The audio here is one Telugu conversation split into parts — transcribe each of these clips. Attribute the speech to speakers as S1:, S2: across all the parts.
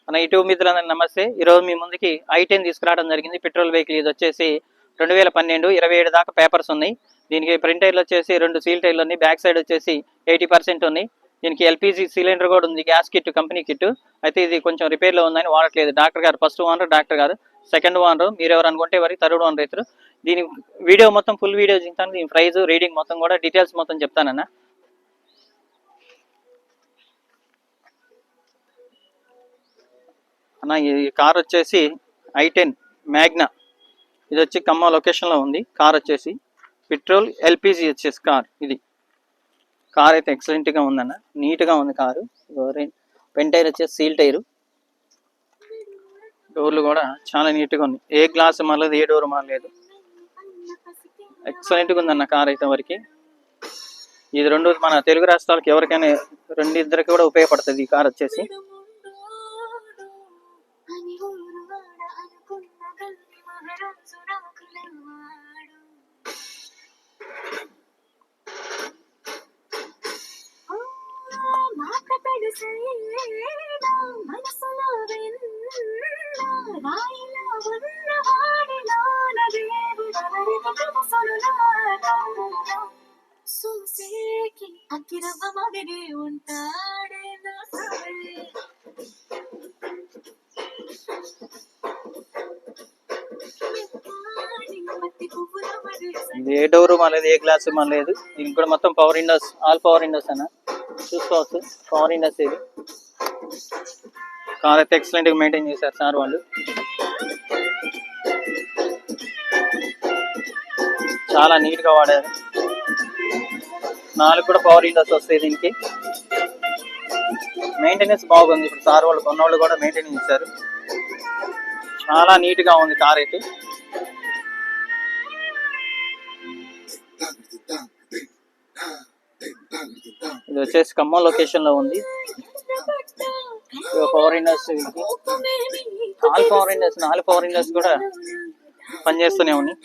S1: మన యూట్యూబ్ మిత్రులందరికీ నమస్తే. ఈరోజు మీ ముందుకి i10 తీసుకురావడం జరిగింది. Petrol vehicle. ఇది వచ్చేసి 2012 27 దాకా పేపర్స్ ఉన్నాయి. దీనికి ఫ్రంట్ టైర్లు వచ్చేసి 2 సీల్ టైర్లు ఉన్నాయి. బ్యాక్ సైడ్ వచ్చేసి 80% ఉన్నాయి. దీనికి ఎల్పిజి సిలిండర్ కూడా ఉంది, గ్యాస్ కిట్, కంపెనీ కిట్. అయితే ఇది కొంచెం రిపేర్లో ఉందని వాడట్లేదు. డాక్టర్ గారు ఫస్ట్ ఓనర్, డాక్టర్ గారు సెకండ్ ఓనర్. మీరు ఎవరు అనుకుంటే వారికి థర్డ్ ఓనర్ అవుతారు. దీని వీడియో మొత్తం ఫుల్ వీడియో చెప్తాను. దీని ప్రైస్, రీడింగ్ మొత్తం కూడా డీటెయిల్స్ మొత్తం చెప్తానన్నా. అన్న ఈ కార్ వచ్చేసి i10 మ్యాగ్నా. ఇది వచ్చి ఖమ్మం లొకేషన్లో ఉంది. కార్ వచ్చేసి పెట్రోల్ ఎల్పిజి వచ్చేసి ఇది కార్ అయితే ఎక్సలెంట్గా ఉందన్న, నీట్గా ఉంది కారు. పెన్ టైర్ వచ్చేసి సీల్ టైరు. డోర్లు కూడా చాలా నీట్గా ఉంది. ఏ గ్లాస్ మారలేదు, ఏ డోర్ మారలేదు. ఎక్సలెంట్గా ఉందన్న కార్ అయితే వరకు. ఇది రెండు మన తెలుగు రాష్ట్రాలకు ఎవరికైనా రెండిద్దరికి కూడా ఉపయోగపడుతుంది ఈ కార్ వచ్చేసి. ఇది ఏ డోరు మాలేదు, ఏ గ్లాస్ మాలేదు. దీనికి కూడా మొత్తం power Windows, all power Windows అన్న చూసుకోవచ్చు. Power Windows. ఇది కార్ అయితే ఎక్సలెంట్ గా మెయింటైన్ చేశారు సార్ వాళ్ళు. చాలా నీట్ గా వాడారు. 4 కూడా పవర్ విండోస్ వస్తాయి. దీనికి మెయింటెనెన్స్ బాగుంది. ఇప్పుడు సార్ వాళ్ళు కొన్నోళ్ళు కూడా మెయింటైన్ చేశారు. చాలా నీట్ గా ఉంది కార్ అయితే. ఇది వచ్చేసి ఖమ్మం లొకేషన్ లో ఉంది. Power Windows, all power Windows, 4 power Windows కూడా పనిచేస్తూనే ఉన్నాయి.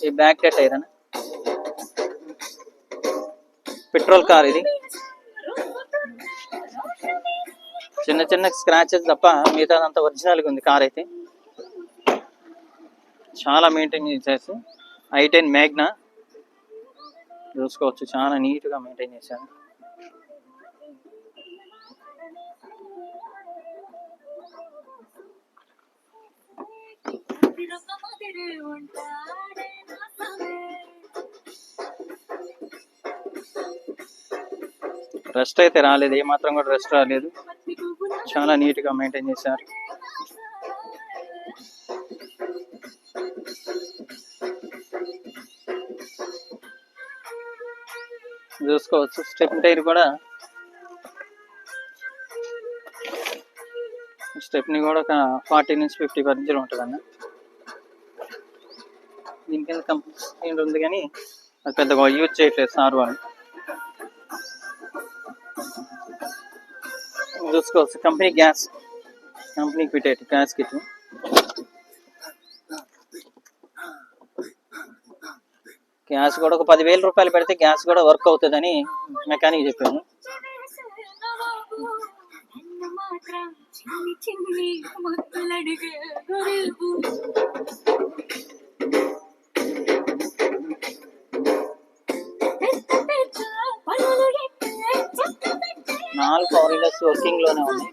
S1: ఈ బ్యాక్ టైర్ అన్న పెట్రోల్ కార్. ఇది చిన్న చిన్న స్క్రాచెస్ తప్ప మిగతాదంతా ఒరిజినల్గా ఉంది కార్ అయితే. చాలా మెయింటైన్ చేసేసి i10 మ్యాగ్నా చూసుకోవచ్చు. చాలా నీట్గా మెయింటైన్ చేశాను. రెస్ట్ అయితే రాలేదు, ఏమాత్రం కూడా రెస్ట్ రాలేదు. చాలా నీట్గా మెయింటైన్ చేశారు. చూసుకోవచ్చు. స్టెప్ టైర్ కూడా, స్టెప్ని కూడా ఒక 40 నుంచి 50% ఉంటుంది అన్న. దీనికైనా కంప్లైంట్ ఉంది కానీ అది పెద్దగా యూజ్ చేయట్లేదు సార్ వాళ్ళు. చూసుకోవచ్చు. Company gas, company fit gas kit. Gas కూడా ఒక 10,000 రూపాయలు పెడితే గ్యాస్ కూడా వర్క్ అవుతుందని మెకానిక్ చెప్పాను. నాలుగు పవర్ విండోస్ వర్కింగ్ లోనే ఉన్నాయి.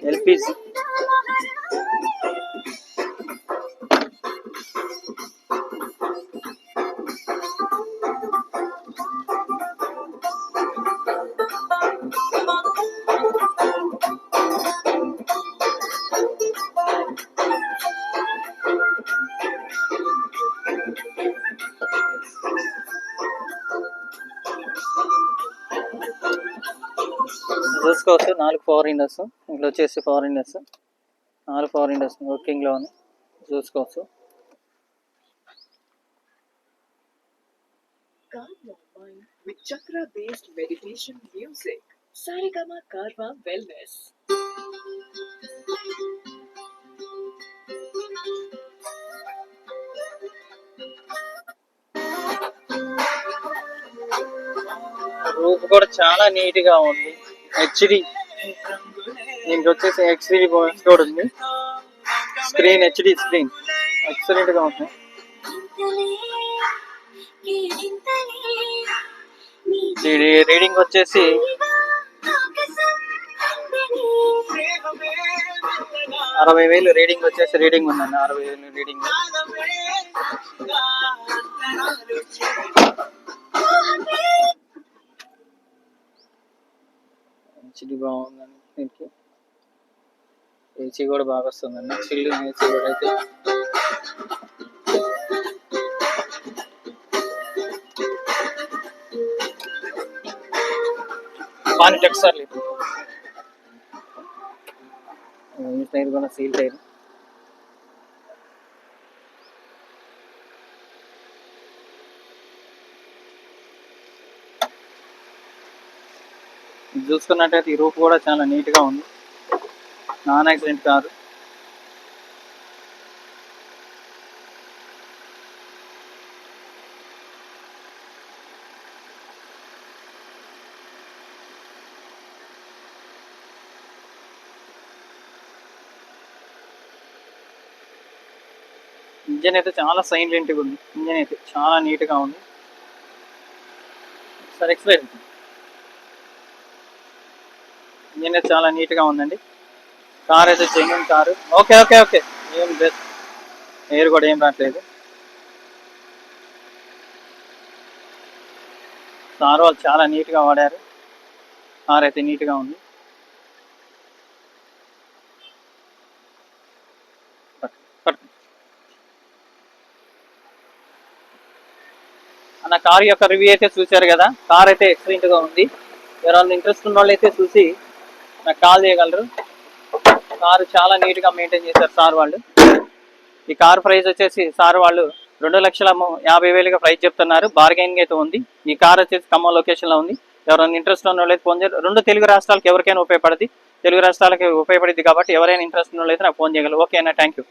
S1: ఎల్పిజి చూసుకోవచ్చు 4 పవర్ విండోస్. ఇంట్లో వచ్చేసి పవర్ విండోస్ 4 పవర్ విండోస్ వర్కింగ్లో ఉంది, చూసుకోవచ్చు.
S2: With chakra based meditation music, Saregama Karma Wellness.
S1: Roof కూడా చాలా నీట్ గా ఉంది. హెచ్డి దీనికి వచ్చేసి హెచ్డి కూడా ఉంది. స్క్రీన్ హెచ్డి స్క్రీన్ ఎక్సలెంట్ గా ఉంది. రీడింగ్ వచ్చేసి 60,000 రీడింగ్ వచ్చేసి రీడింగ్ ఉందండి. 60,000 రీడింగ్. హెచ్డి బాగుందండి. దీనికి ఏసీ కూడా బాగా వస్తుందండి. చిల్లు ఏసీ కూడా అయితే పాన్ టెక్స్చర్ లేదు. ఈ టైర్ కూడా సీల్ టైర్. చూసుకున్నట్టయితే ఈ రూఫ్ కూడా చాలా నీట్ గా ఉంది. Non accident car. ఇంజన్ అయితే చాలా సైలెంట్గా ఉంది. ఇంజన్ అయితే చాలా నీట్గా ఉంది. సరే ఎక్స్ప్లెయిన్. ఇంజన్ అయితే చాలా నీట్గా ఉందండి. కార్ అయితే genuine car. Okay okay okay ఏం బెస్ట్. ఎయిర్ కూడా ఏం రావట్లేదు. కార్ వాళ్ళు చాలా నీట్గా వాడారు. కార్ అయితే నీట్గా ఉంది. అన్న కార్ యొక్క రివ్యూ అయితే చూశారు కదా. కార్ అయితే ఎక్సలెంట్ గా ఉంది. ఎవరైనా ఇంట్రెస్ట్ ఉన్న వాళ్ళు అయితే చూసి నాకు కాల్ చేయగలరు. కారు చాలా నీట్ గా మెయింటైన్ చేశారు సార్ వాళ్ళు. ఈ కార్ ప్రైస్ వచ్చేసి సార్ వాళ్ళు 2,50,000 ప్రైస్ చెప్తున్నారు. బార్గెనింగ్ అయితే ఉంది. ఈ కార్ వచ్చేసి ఖమ్మం లొకేషన్ లో ఉంది. ఎవరైనా ఇంట్రెస్ట్ ఉన్న వాళ్ళు అయితే ఫోన్ చేయాలి. 2 తెలుగు రాష్ట్రాలకు ఎవరికైనా ఉపయోగపడుతుంది. తెలుగు రాష్ట్రాలకి ఉపయోగపడుతుంది కాబట్టి ఎవరైనా ఇంట్రెస్ట్ ఉన్న వాళ్ళు అయితే నాకు ఫోన్ చేయగలరు. ఓకే అన్న, థ్యాంక్ యూ.